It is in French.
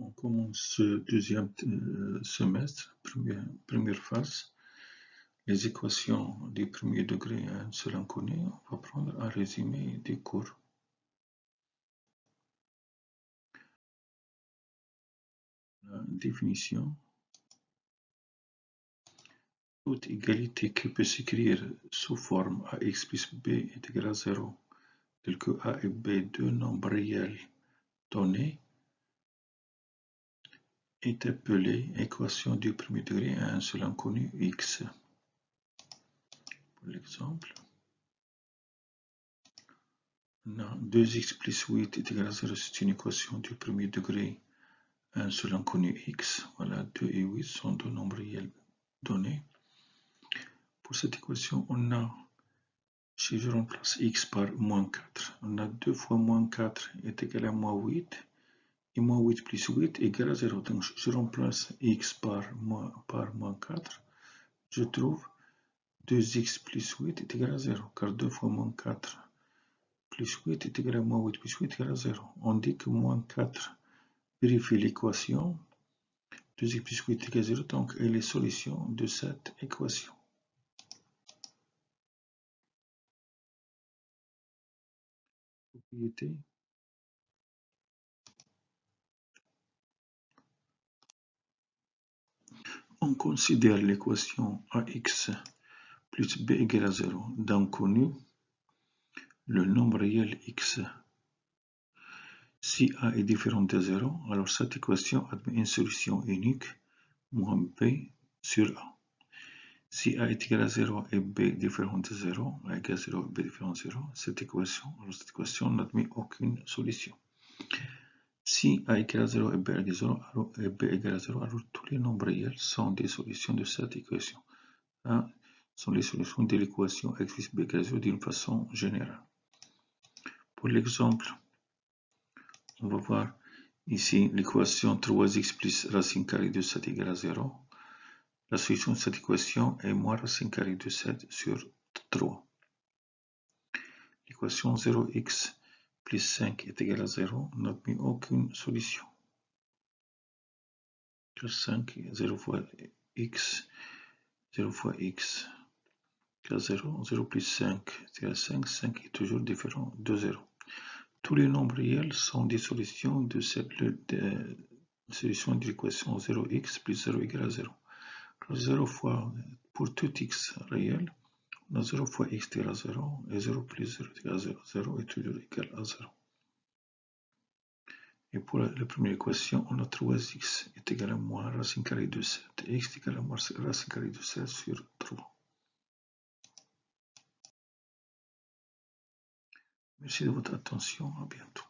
On commence ce deuxième semestre, première phase. Les équations du premier degré à un seul inconnu. On va prendre un résumé des cours. La définition. Toute égalité qui peut s'écrire sous forme ax plus b est égal à 0, tel que a et b, deux nombres réels donnés, est appelée équation du premier degré à un seul inconnu x. Pour l'exemple, on a 2x plus 8 est égal à 0, c'est une équation du premier degré à un seul inconnu x. Voilà, 2 et 8 sont deux nombres réels donnés. Pour cette équation, on a, si je remplace x par moins 4, on a 2 fois moins 4 est égal à moins 8, et moins 8 plus 8 est égal à 0. Donc je remplace x par moins 4, je trouve 2x plus 8 est égal à 0, car 2 fois moins 4 plus 8 est égal à moins 8 plus 8 est égal à 0. On dit que moins 4 vérifie l'équation, 2x plus 8 est égal à 0, donc elle est solution de cette équation. Propriété. On considère l'équation ax plus b égale à 0 d'un connu, le nombre réel x. Si a est différent de 0, alors cette équation admet une solution unique, moins b sur a. Si a est égal à 0 et b différent de 0, a égale à 0 et b différent de 0, cette équation n'admet aucune solution. Si a égale à 0 et b égale à 0, alors tous les nombres réels sont des solutions de cette équation. A sont les solutions de l'équation x plus b égale à 0 d'une façon générale. Pour l'exemple, on va voir ici l'équation 3x plus racine carrée de 7 égale à 0. La solution de cette équation est moins racine carrée de 7 sur 3. L'équation 0x plus 5 est égale à 0 n'admet aucune solution. Car 5, 0 fois x égale 0, 0 plus 5 égale 5, 5 est toujours différent de 0. Tous les nombres réels sont des solutions de l'équation 0x plus 0 égale à 0. Alors 0 fois, pour tout x réel, on a 0 fois x égale à 0, et 0 plus 0 égale à 0, 0 est toujours égal à 0. Et pour la première équation, on a 3x est égal à moins racine carrée de 7, et x est égal à moins racine carrée de 7 sur 3. Merci de votre attention, à bientôt.